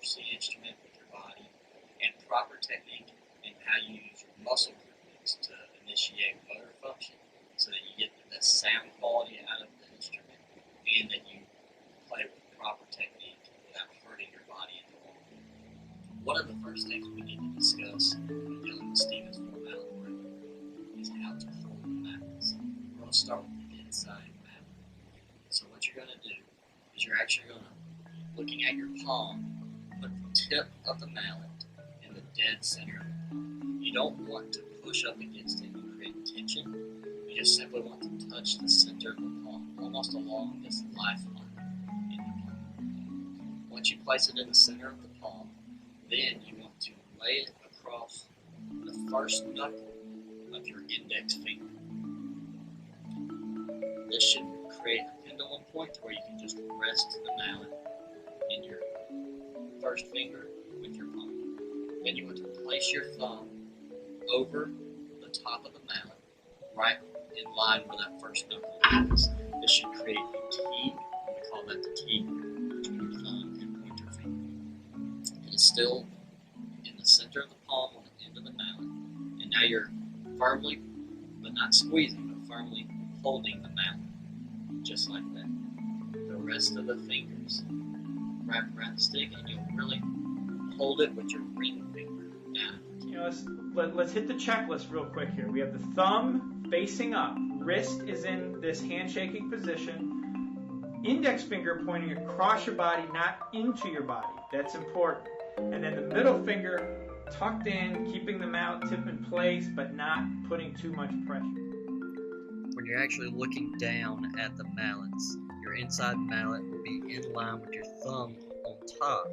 approach the instrument with your body, and proper technique and how you use your muscle groupings to initiate motor function so that you get the best sound quality out of the instrument and that you play with proper technique without hurting your body in the long run. One of the first things we need to discuss when dealing with Stevens 4 mallet grip is how to hold the mallets. We're going to start with the inside mallet. So what you're going to do is you're actually going to, looking at your palm, put the tip of the mallet in the dead center of the palm. You don't want to push up against it and create tension. You just simply want to touch the center of the palm, almost along this lifeline in the palm. Once you place it in the center of the palm, then you want to lay it across the first knuckle of your index finger. This should create a pendulum point where you can just rest the mallet in your first finger with your palm. Then you want to place your thumb over the top of the mallet, right in line where that first knuckle is. This should create a T, we call that the T, between your thumb and pointer finger. It is still in the center of the palm on the end of the mallet, and now you're firmly, but not squeezing, but firmly holding the mallet, just like that. The rest of the fingers wrap around the stick, and you'll really hold it with your ring finger down. You know, let's hit the checklist real quick here. We have the thumb facing up, wrist is in this handshaking position, index finger pointing across your body, not into your body. That's important. And then the middle finger tucked in, keeping the mallet tip in place, but not putting too much pressure. When you're actually looking down at the mallets, your inside mallet will be in line with your thumb on top,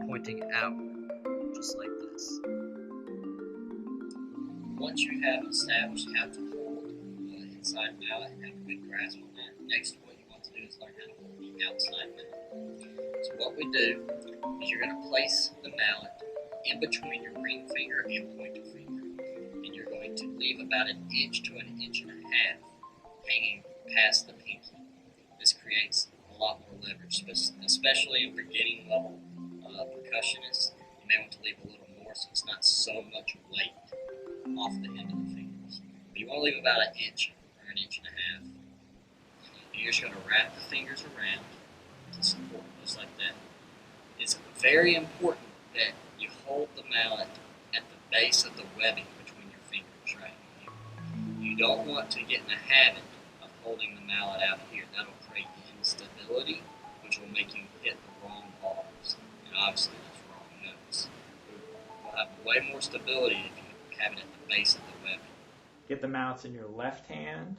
pointing outward, just like this. Once you have established how to hold the inside mallet and have a good grasp on that, next what you want to do is learn how to hold the outside mallet. So what we do is you're going to place the mallet in between your ring finger and pointer finger, and you're going to leave about an inch to an inch and a half hanging past the pinky. This creates a lot more leverage, especially in beginning level percussionists. You may want to leave a little more so it's not so much weight off the end of the fingers. But you want to leave about an inch or an inch and a half. And you're just going to wrap the fingers around to support, just like that. It's very important that you hold the mallet at the base of the webbing between your fingers, right? You don't want to get in the habit of holding the mallet out here. That'll create instability, which will make you hit the wrong bars. And obviously that's wrong notes. We'll have way more stability if you have it at the base of the webbing. Get the mallets in your left hand,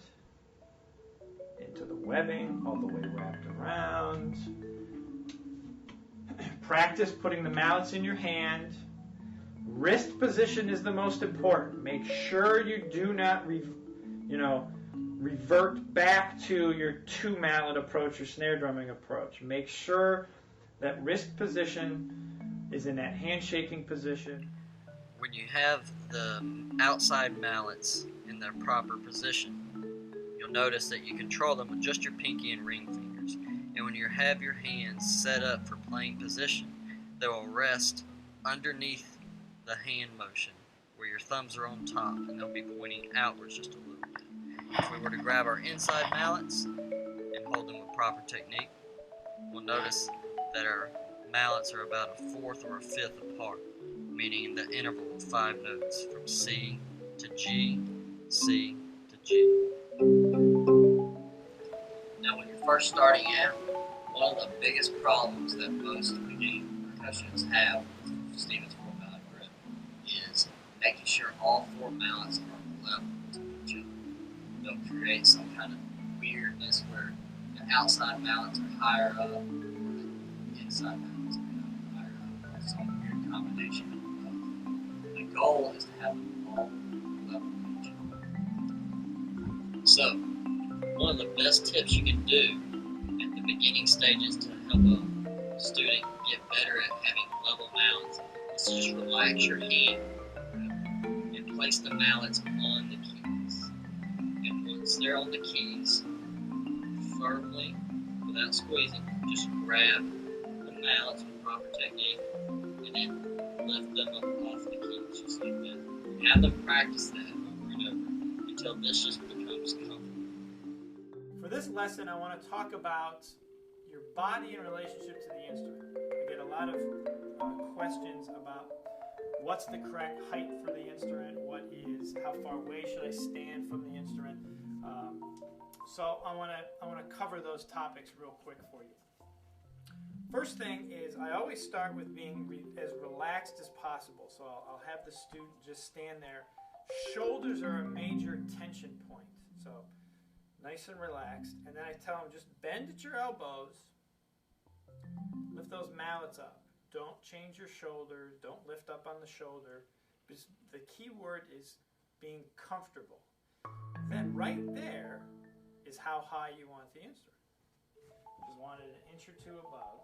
into the webbing, all the way wrapped around. Practice putting the mallets in your hand. Wrist position is the most important. Make sure you do not revert back to your two mallet approach, your snare drumming approach. Make sure that wrist position is in that handshaking position. When you have the outside mallets in their proper position, you'll notice that you control them with just your pinky and ring fingers. And when you have your hands set up for playing position, they will rest underneath the hand motion where your thumbs are on top, and they'll be pointing outwards just a little bit. If we were to grab our inside mallets and hold them with proper technique, we'll notice that our mallets are about a fourth or a fifth apart, meaning the interval of 5 notes from C to G, C to G. Now when you're first starting out, one of the biggest problems that most beginning percussionists have with Stevens 4 mallet grip is making sure all 4 mallets are level to each other. They'll create some kind of weirdness where the outside mallets are higher up, or the inside mallets are higher up, or some weird combination of both. The goal is to have them all level to each other. So, one of the best tips you can do at the beginning stages to help a student get better at having level mallets is to just relax your hand and place the mallets on the keys. And once they're on the keys, firmly, without squeezing, just grab the mallets with proper technique and then lift them up off the keys just like that. Have them practice that over and over until this just becomes comfortable. For this lesson, I want to talk about your body in relationship to the instrument. I get a lot of questions about what's the correct height for the instrument, how far away should I stand from the instrument. So I want to cover those topics real quick for you. First thing is I always start with being as relaxed as possible. So I'll have the student just stand there. Shoulders are a major tension point. So nice and relaxed. And then I tell them just bend at your elbows. Lift those mallets up. Don't change your shoulders. Don't lift up on the shoulder. Because the key word is being comfortable. Then right there is how high you want the instrument. Just want it an inch or two above.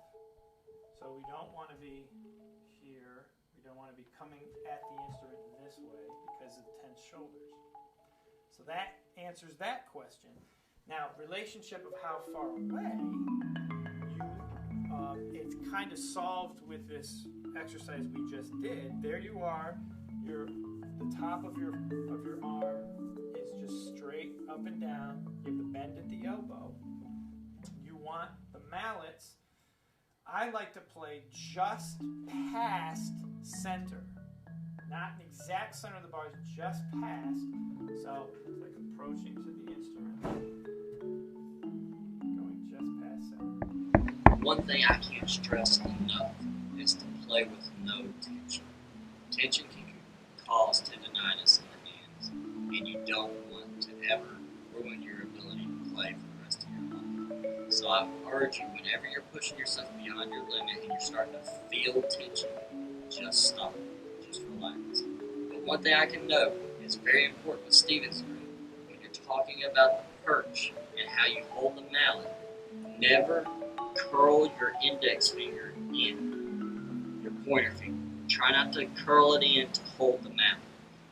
So we don't want to be here. We don't want to be coming at the instrument this way because of tense shoulders. So that answers that question. Now, relationship of how far away, it's kind of solved with this exercise we just did. There you are. The top of your arm is just straight up and down. You have the bend at the elbow. You want the mallets. I like to play just past center. Not an exact center of the bars, just past. So it's like approaching to the instrument. Going just past center. One thing I can't stress enough is to play with no tension. Tension can cause tendonitis in the hands, and you don't want to ever ruin your ability to play for the rest of your life. So I urge you, whenever you're pushing yourself beyond your limit and you're starting to feel tension, just stop. Just relax. But one thing I can note is very important with Stevens group, when you're talking about the perch and how you hold the mallet, never curl your index finger in, your pointer finger. Try not to curl it in to hold the mallet.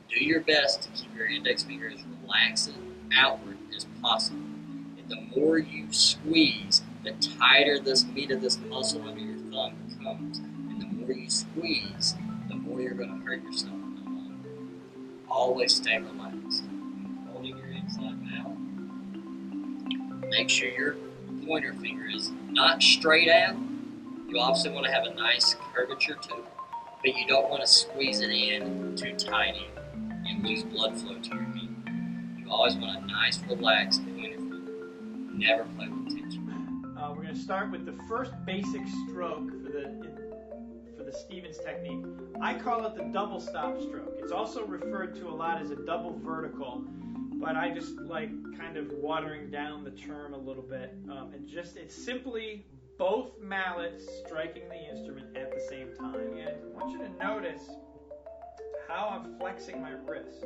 Do your best to keep your index finger as relaxed and outward as possible. And the more you squeeze, the tighter this meat of this muscle under your thumb becomes. And the more you squeeze, the more you're going to hurt yourself in the long run. Always stay relaxed. Holding your inside mallet. Make sure your pointer finger is not straight out. You obviously want to have a nice curvature to it, but you don't want to squeeze it in too tight and lose blood flow to your hand. You always want a nice, relaxed pointer finger. Never play with tension. We're going to start with the first basic stroke for the Stevens technique. I call it the double stop stroke. It's also referred to a lot as a double vertical, but I just like kind of watering down the term a little bit. It's simply both mallets striking the instrument at the same time. And I want you to notice how I'm flexing my wrist,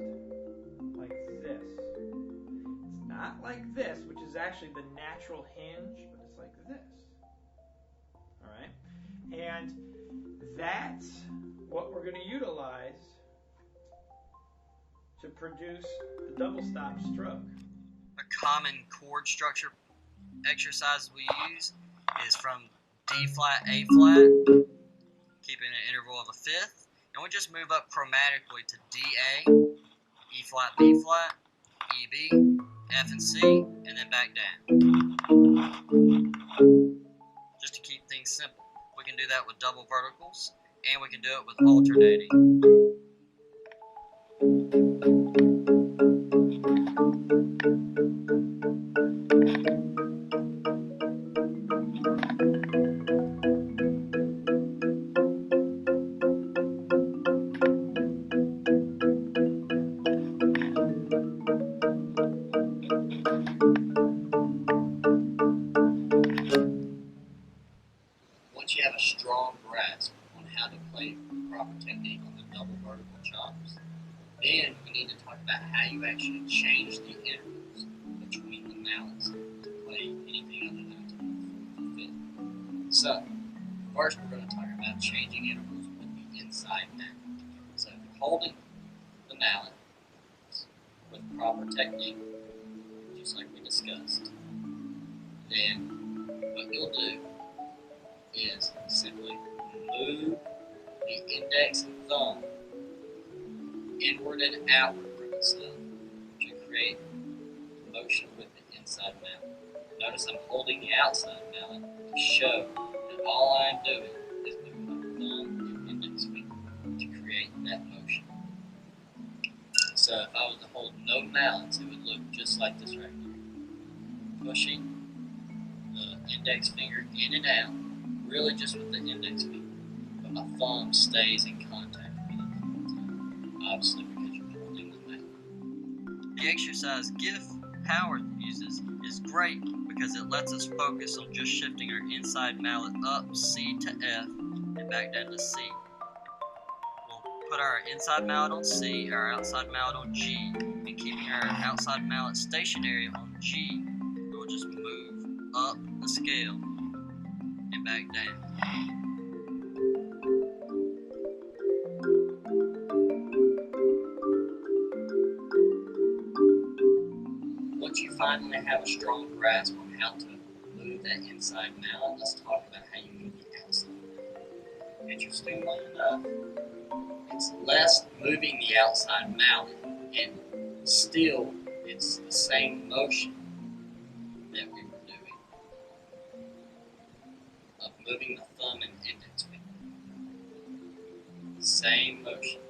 like this. It's not like this, which is actually the natural hinge, but it's like this. All right? And that's what we're going to utilize to produce the double stop stroke. A common chord structure exercise we use is from D flat, A flat, keeping an interval of a fifth, and we just move up chromatically to D A, E flat, B flat, E B, F and C, and then back down. Just to keep things simple. We can do that with double verticals, and we can do it with alternating. Once you have a strong grasp on how to play the proper technique on the double vertical chops, then we need to talk about how you actually change the intervals between the mallets to play anything other than a fourth or fifth. So, first we're going to talk about changing intervals with the inside mallet. So, if you're holding the mallet with proper technique, just like we discussed, then what you'll do is simply move the index and thumb inward and outward from itself to create motion with the inside mallet. Notice I'm holding the outside mallet to show that all I'm doing is moving my thumb and index finger to create that motion. So if I was to hold no mallets, it would look just like this right here. Pushing the index finger in and out, really just with the index finger, but my thumb stays in contact with it the whole time, obviously because you're holding the mallet. The exercise Give Power uses is great because it lets us focus on just shifting our inside mallet up C to F and back down to C. We'll put our inside mallet on C, our outside mallet on G, and keeping our outside mallet stationary on G, we'll just move up the scale and back down. Once you finally have a strong grasp on how to move that inside mallet, let's talk about how you move the outside mallet. Interestingly enough, it's less moving the outside mallet, and still it's the same motion that we were doing of moving the thumb and index finger. Same motion.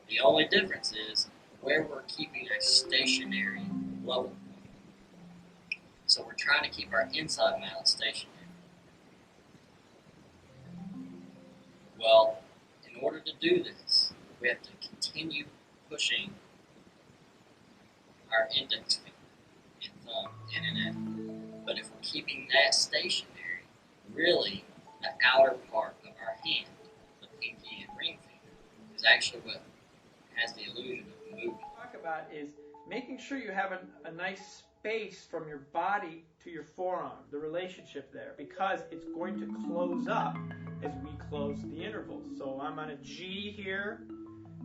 The only difference is where we're keeping a stationary level point. So we're trying to keep our inside mallet stationary. Well, in order to do this, we have to continue pushing our index finger and thumb in and out. But if we're keeping that stationary, really the outer part of our hand, the pinky and ring finger, is actually what has the illusion of moving. What we talk about is making sure you have a nice space from your body to your forearm, the relationship there, because it's going to close up as we close the intervals. So I'm on a G here,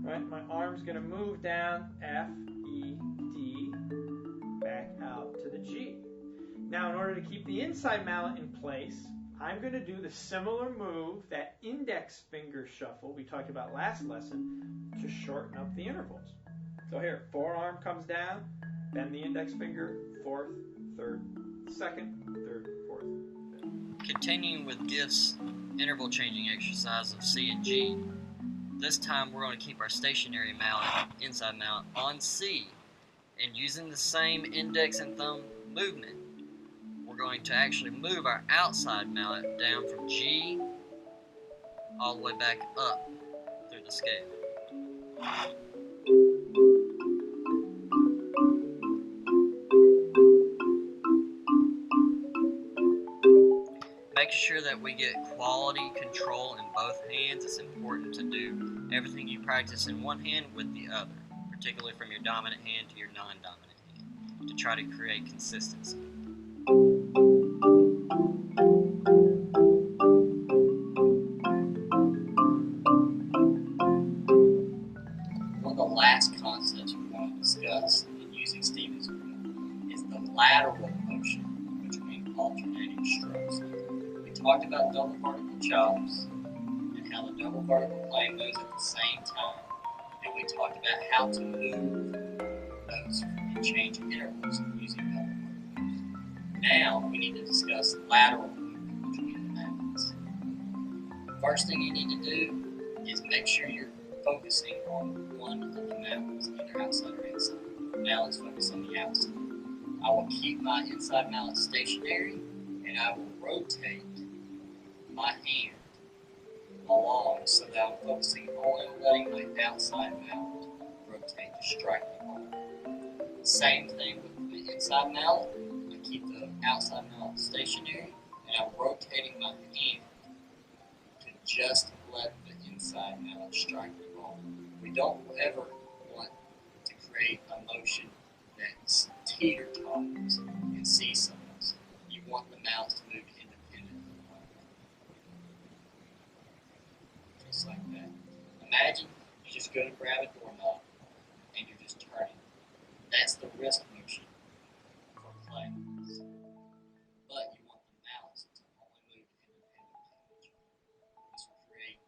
right? My arm's going to move down F, E, D, back out to the G. Now, in order to keep the inside mallet in place, I'm going to do the similar move, that index finger shuffle we talked about last lesson, to shorten up the intervals. So here, forearm comes down, bend the index finger, fourth, third, second, third, fourth, fifth. Continuing with Gift's interval changing exercise of C and G, this time we're going to keep our stationary mallet, inside mallet, on C, and using the same index and thumb movement, we're going to actually move our outside mallet down from G all the way back up through the scale. Making sure that we get quality control in both hands. It's important to do everything you practice in one hand with the other, particularly from your dominant hand to your non-dominant hand, to try to create consistency. One of the last concepts we want to discuss in using Stevens wheel is the lateral motion between alternating strokes. We talked about double vertical chops and how the double vertical plane moves at the same time. And we talked about how to move those and change intervals using double verticals. Now we need to discuss lateral movement between the mallets. First thing you need to do is make sure you're focusing on one of the mallets, either outside or inside. Now let's focus on the outside. I will keep my inside mallet stationary and I will rotate my hand along so that I'm focusing only on letting my outside mallet rotate to strike the ball. Same thing with the inside mallet. I keep the outside mallet stationary and I'm rotating my hand to just let the inside mallet strike the ball. We don't ever want to create a motion that's teeter-totters and seesaws. You want the mallets to move independently. Just like that. Imagine you're just going to grab a doorknob and you're just turning. That's the wrist motion for play. But you want the mallets to only move independently. This will create